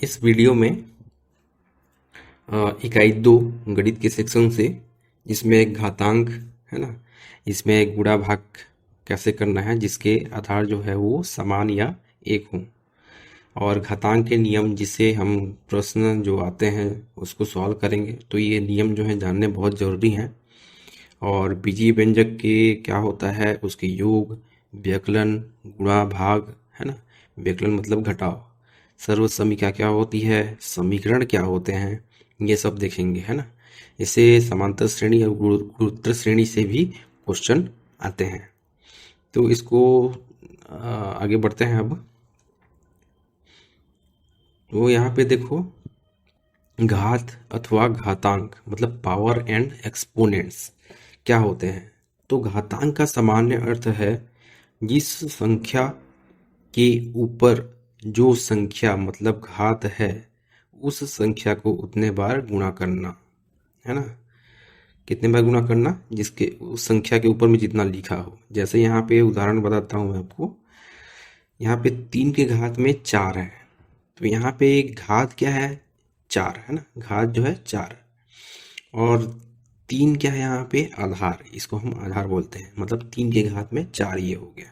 इस वीडियो में इकाई 2 गणित के सेक्शन से, जिसमें एक घातांक है ना, इसमें एक गुणा भाग कैसे करना है जिसके आधार जो है वो समान या एक हो, और घातांक के नियम जिसे हम प्रश्न जो आते हैं उसको सॉल्व करेंगे। तो ये नियम जो है जानने बहुत ज़रूरी हैं। और बीजीय व्यंजक के क्या होता है, उसके योग, व्यकलन, गुणा भाग है ना, व्यकलन मतलब घटाव, सर्वसमीकरण क्या होती है, समीकरण क्या होते हैं, ये सब देखेंगे है ना। इसे समांतर श्रेणी और गुणोत्तर श्रेणी से भी क्वेश्चन आते हैं। तो इसको आगे बढ़ते हैं। अब तो यहाँ पे देखो, घात अथवा घातांक मतलब पावर एंड एक्सपोनेंट्स क्या होते हैं। तो घातांक का सामान्य अर्थ है जिस संख्या के ऊपर जो संख्या मतलब घात है उस संख्या को उतने बार गुणा करना, है ना। कितने बार गुणा करना, जिसके उस संख्या के ऊपर में जितना लिखा हो। जैसे यहाँ पे उदाहरण बताता हूँ मैं आपको। यहाँ पे 3 के घात में 4 है, तो यहाँ पे घात क्या है, 4 है ना, घात जो है 4। और 3 क्या है यहाँ पे, आधार, इसको हम आधार बोलते हैं, मतलब 3 के घात में 4 ये हो गया।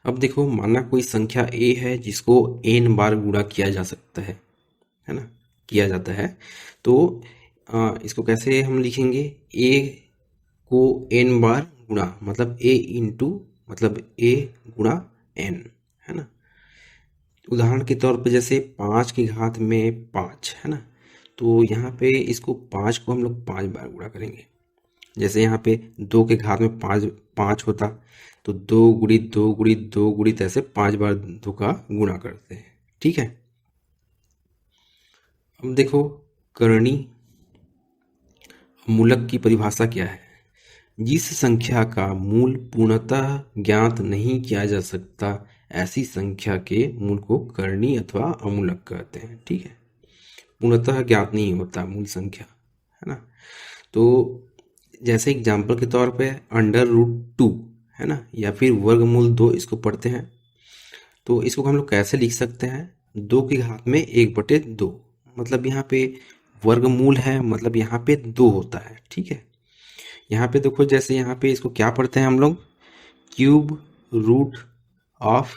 अब देखो, माना कोई संख्या a है जिसको n बार गुणा किया जा सकता है ना, किया जाता है। तो इसको कैसे हम लिखेंगे, a को n बार गुणा मतलब a इंटू मतलब a गुणा n, है ना। उदाहरण के तौर पे जैसे 5 की घात में 5 है ना, तो यहाँ पे इसको 5 को हम लोग 5 बार गुणा करेंगे। जैसे यहाँ पे 2 के घात में 5 होता, तो 2 गुणित 2 गुणित 2 गुणित ऐसे 5 बार 2 का गुणा करते हैं, ठीक है। अब देखो, करणी मूलक की परिभाषा क्या है। जिस संख्या का मूल पूर्णतः ज्ञात नहीं किया जा सकता, ऐसी संख्या के मूल को करणी अथवा अमूलक कहते हैं, ठीक है। पूर्णतः ज्ञात नहीं होता मूल संख्या, है ना। तो जैसे एग्जाम्पल के तौर पे √2 है ना, या फिर वर्गमूल 2 इसको पढ़ते हैं। तो इसको हम लोग कैसे लिख सकते हैं, 2 की घात में 1/2, मतलब यहाँ पे वर्गमूल है, मतलब यहाँ पे 2 होता है, ठीक है। यहाँ पे देखो, जैसे यहाँ पे इसको क्या पढ़ते हैं हम लोग, क्यूब रूट ऑफ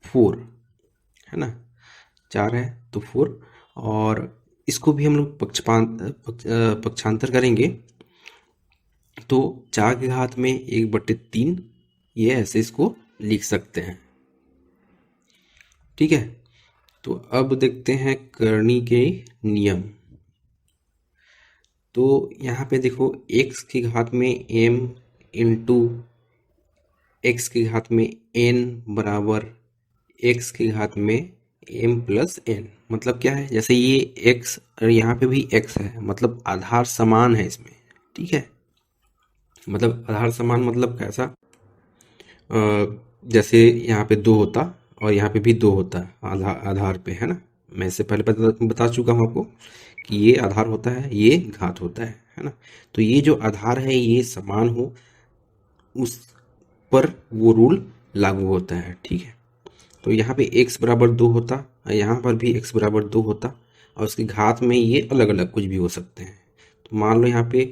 4 है ना, 4 है तो 4। और इसको भी हम लोग पक्षांतर करेंगे, तो 4 के घात में 1/3, ये ऐसे इसको लिख सकते हैं, ठीक है। तो अब देखते हैं करनी के नियम। तो यहाँ पे देखो, x की घात में m इंटू एक्स की घात में n बराबर x की घात में m प्लस n, मतलब क्या है, जैसे ये x और यहाँ पे भी x है, मतलब आधार समान है इसमें, ठीक है। मतलब आधार समान मतलब कैसा, जैसे यहाँ पे 2 होता और यहाँ पे भी 2 होता आधार पे, है ना। मैं इससे पहले बता चुका हूँ आपको कि ये आधार होता है, ये घात होता है ना। तो ये जो आधार है ये समान हो, उस पर वो रूल लागू होता है, ठीक है। तो यहाँ पे x बराबर 2 होता और यहाँ पर भी x बराबर 2 होता, और उसकी घात में ये अलग अलग कुछ भी हो सकते हैं। तो मान लो यहाँ पे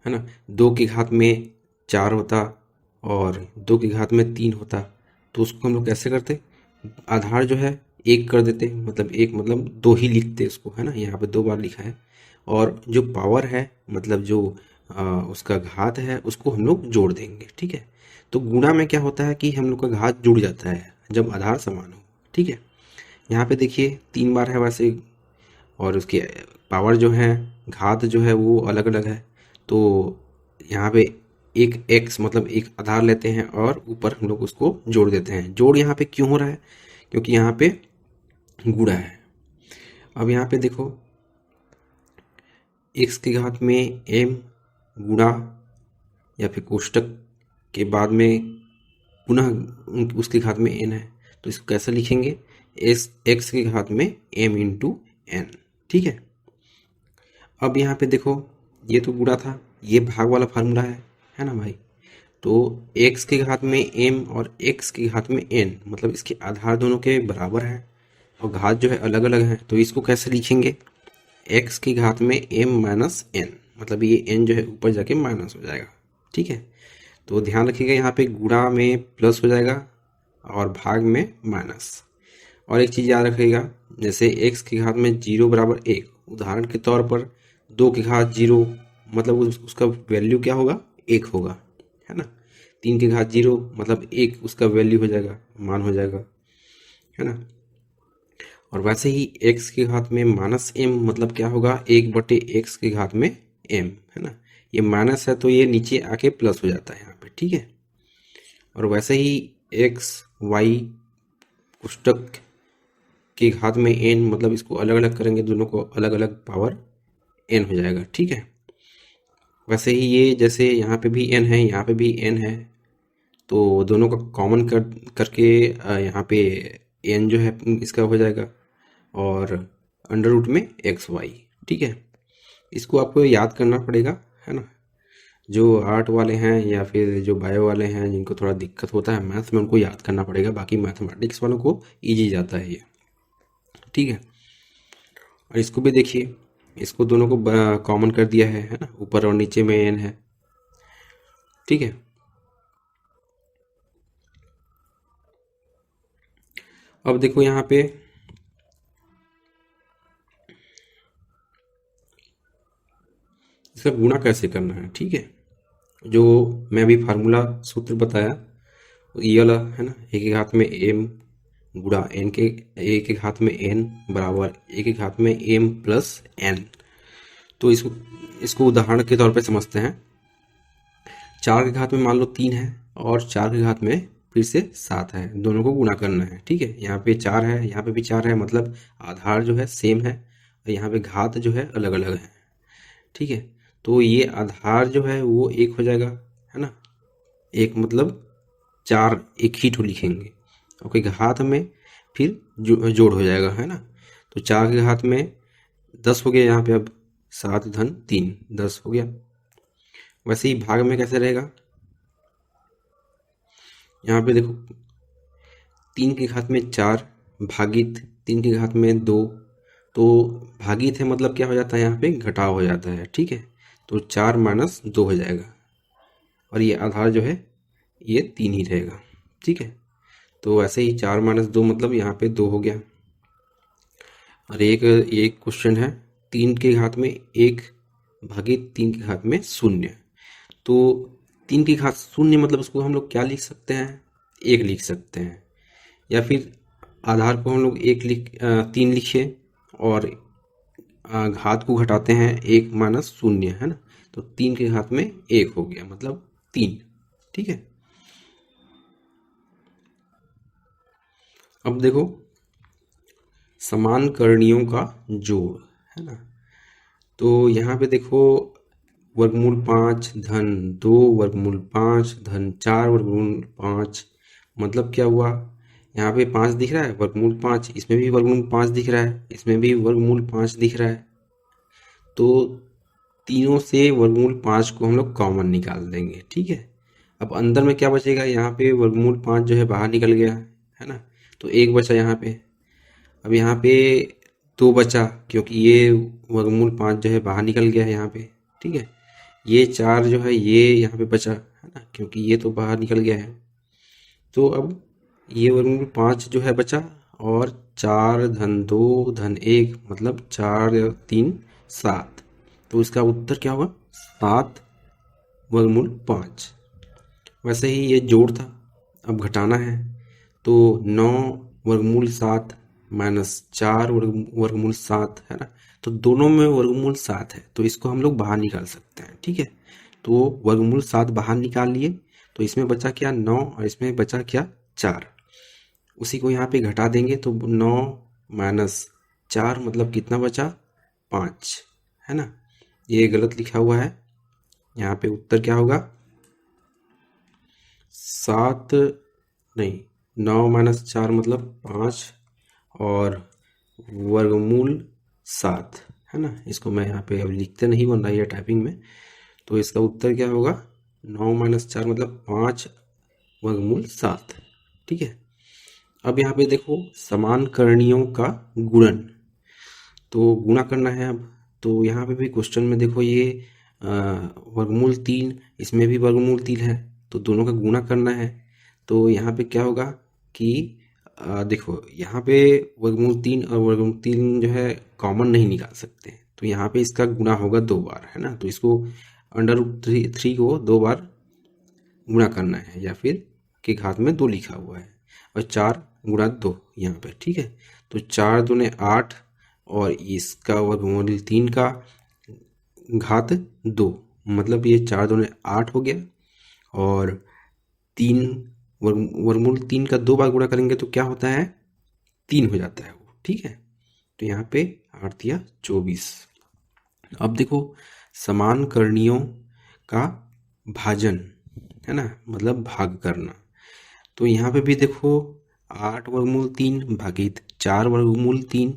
है ना, 2 की घात में 4 होता और 2 की घात में 3 होता, तो उसको हम लोग कैसे करते, आधार जो है 1 कर देते, मतलब 1 मतलब 2 ही लिखते उसको, है ना। यहाँ पे 2 बार लिखा है, और जो पावर है मतलब जो उसका घात है उसको हम लोग जोड़ देंगे, ठीक है। तो गुणा में क्या होता है कि हम लोग का घात जुड़ जाता है जब आधार समान हो, ठीक है। यहाँ पे देखिए 3 बार है वैसे, और उसके पावर जो है, घात जो है वो अलग अलग है। तो यहाँ पे एक x मतलब एक आधार लेते हैं और ऊपर हम लोग उसको जोड़ देते हैं। जोड़ यहाँ पे क्यों हो रहा है, क्योंकि यहाँ पे गुणा है। अब यहाँ पे देखो, x की घात में m गुणा या फिर कोष्टक के बाद में पुनः उसकी घात में n है, तो इसको कैसे लिखेंगे, x की घात में m इंटू n, ठीक है। अब यहाँ पे देखो, ये तो गुणा था, ये भाग वाला फार्मूला है ना भाई। तो x के घात में m और x के घात में n, मतलब इसके आधार दोनों के बराबर हैं और घात जो है अलग अलग हैं। तो इसको कैसे लिखेंगे, x की घात में m माइनस n, मतलब ये n जो है ऊपर जाके माइनस हो जाएगा। ठीक है, तो ध्यान रखिएगा यहाँ पे गुणा में प्लस हो जाएगा और भाग में माइनस। और एक चीज़ याद रखिएगा, जैसे x की घात में 0 बराबर 1, उदाहरण के तौर पर 2 की घात 0, मतलब उसका वैल्यू क्या होगा, 1 होगा, है ना। 3 की घात 0 मतलब 1 उसका वैल्यू हो जाएगा, मान हो जाएगा, है ना। और वैसे ही x की घात में माइनस m मतलब क्या होगा, 1/x की घात में m, है ना। ये माइनस है तो ये नीचे आके प्लस हो जाता है यहाँ पे, ठीक है। और वैसे ही x y कोष्टक की घात में n, मतलब इसको अलग अलग करेंगे, दोनों को अलग अलग पावर n हो जाएगा, ठीक है। वैसे ही ये जैसे यहाँ पे भी n है, यहाँ पे भी n है, तो दोनों का कॉमन करके यहाँ पे n जो है इसका हो जाएगा और अंडर रूट में एक्स वाई, ठीक है। इसको आपको याद करना पड़ेगा, है ना। जो आर्ट वाले हैं या फिर जो बायो वाले हैं जिनको थोड़ा दिक्कत होता है मैथ्स में, उनको याद करना पड़ेगा, बाकी मैथमेटिक्स वालों को इजी जाता है ये, ठीक है। और इसको भी देखिए, इसको दोनों को कॉमन कर दिया है ना, ऊपर और नीचे में एन है, ठीक है। अब देखो यहाँ पे इसका गुणा कैसे करना है, ठीक है। जो मैं अभी फार्मूला सूत्र बताया ये वाला है ना, एक के घात में m गुणा n के एक के घात में n बराबर एक के घात में m प्लस n। तो इसको उदाहरण के तौर पे समझते हैं। 4 के घात में मान लो 3 है और 4 के घात में फिर से 7 है, दोनों को गुणा करना है, ठीक है। यहाँ पे 4 है, यहाँ पे भी 4 है, मतलब आधार जो है सेम है और यहाँ पे घात जो है अलग अलग है, ठीक है। तो ये आधार जो है वो 1 हो जाएगा, है ना। एक मतलब 4 एक ही ठो लिखेंगे, ओके। घात में फिर जोड़ हो जाएगा, है ना। तो 4 के घात में 10 हो गया यहाँ पे, अब 7 धन 3 10 हो गया। वैसे ही भाग में कैसे रहेगा, यहाँ पे देखो 3 के घात में 4 भागित 3 के घात में 2, तो भागित है मतलब क्या हो जाता है, यहाँ पे घटाव हो जाता है, ठीक है। तो 4 माइनस 2 हो जाएगा और ये आधार जो है ये 3 ही रहेगा, ठीक है। तो ऐसे ही 4 माइनस 2 मतलब यहाँ पे 2 हो गया। और एक क्वेश्चन है 3 के घात में 1 भागित 3 के घात में 0, तो 3 की घात 0 मतलब उसको हम लोग क्या लिख सकते हैं, 1 लिख सकते हैं, या फिर आधार को हम लोग 3 लिखे और घात को घटाते हैं 1 माइनस 0, है ना। तो 3 के घात में 1 हो गया मतलब 3, ठीक है। अब देखो समान करणियों का जोड़, है ना। तो यहाँ पे देखो वर्गमूल 5 धन 2 वर्गमूल 5 धन 4 वर्गमूल 5, मतलब क्या हुआ, यहाँ पे 5 दिख रहा है वर्गमूल 5, इसमें भी वर्गमूल 5 दिख रहा है, इसमें भी वर्गमूल 5 दिख रहा है। तो तीनों से वर्गमूल 5 को हम लोग कॉमन निकाल देंगे, ठीक है। अब अंदर में क्या बचेगा, यहाँ पे वर्गमूल 5 जो है बाहर निकल गया, है ना। तो 1 बचा यहाँ पे। अब यहाँ पे 2 बचा क्योंकि ये वर्गमूल 5 जो है बाहर निकल गया है यहाँ पे, ठीक है। ये 4 जो है ये यहाँ पे बचा, है ना, क्योंकि ये तो बाहर निकल गया है। तो अब ये वर्गमूल 5 जो है बचा और 4 धन 2 धन 1 मतलब 4 3 7, तो इसका उत्तर क्या होगा, 7 वर्गमूल 5। वैसे ही ये जोड़ था, अब घटाना है, तो 9 वर्गमूल 7 माइनस 4 वर्गमूल 7, है ना। तो दोनों में वर्गमूल 7 है, तो इसको हम लोग बाहर निकाल सकते हैं, ठीक है। तो वर्गमूल 7 बाहर निकाल लिए, तो इसमें बचा क्या 9 और इसमें बचा क्या 4, उसी को यहाँ पे घटा देंगे तो 9 माइनस 4 मतलब कितना बचा 5, है ना। ये गलत लिखा हुआ है, यहाँ पे उत्तर क्या होगा 7 नहीं 9 माइनस 4 मतलब 5 और वर्गमूल 7, है ना। इसको मैं यहाँ पे अब लिखते नहीं बन रहा है टाइपिंग में, तो इसका उत्तर क्या होगा 9 माइनस 4 मतलब 5 वर्गमूल 7। ठीक है। अब यहाँ पे देखो समान करणियों का गुणन, तो गुणा करना है अब। तो यहाँ पे भी क्वेश्चन में देखो ये वर्गमूल 3, इसमें भी वर्गमूल 3 है, तो दोनों का गुणा करना है। तो यहाँ पे क्या होगा कि देखो यहाँ पे वर्गमूल 3 और वर्गमूल 3 जो है कॉमन नहीं निकाल सकते, तो यहाँ पे इसका गुणा होगा 2 बार, है ना। तो इसको अंडर रूट थ्री को 2 बार गुणा करना है, या फिर के घात में 2 लिखा हुआ है, और 4 गुणा 2 यहाँ पे। ठीक है। तो 4 दूने 8, और इसका वर्गमूल 3 का घात 2, मतलब ये 4 दूने 8 हो गया, और 3 वर्गमूल 3 का 2 बार गुणा करेंगे तो क्या होता है, 3 हो जाता है वो। ठीक है। तो यहाँ पे 8 दिया 24। अब देखो समान करणियों का भाजन, है ना, मतलब भाग करना। तो यहाँ पे भी देखो 8 वर्गमूल 3 भागित 4 वर्गमूल 3,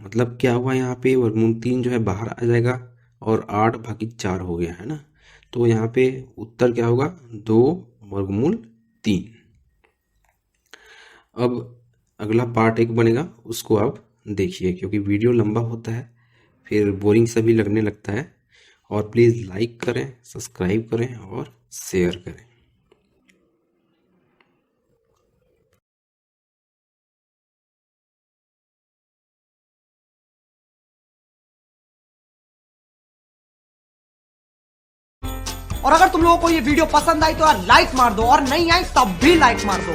मतलब क्या हुआ, यहाँ पे वर्गमूल 3 जो है बाहर आ जाएगा, और 8 भागित 4 हो गया, है ना। तो यहाँ पे उत्तर क्या होगा, 2 वर्गमूल 3। अब अगला पार्ट 1 बनेगा, उसको आप देखिए, क्योंकि वीडियो लंबा होता है फिर बोरिंग सा भी लगने लगता है। और प्लीज़ लाइक करें, सब्सक्राइब करें और शेयर करें। और अगर तुम लोगों को ये वीडियो पसंद आई तो यार लाइक मार दो, और नहीं आई तब भी लाइक मार दो,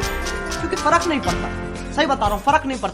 क्योंकि फर्क नहीं पड़ता। सही बता रहा हूँ, फर्क नहीं पड़ता।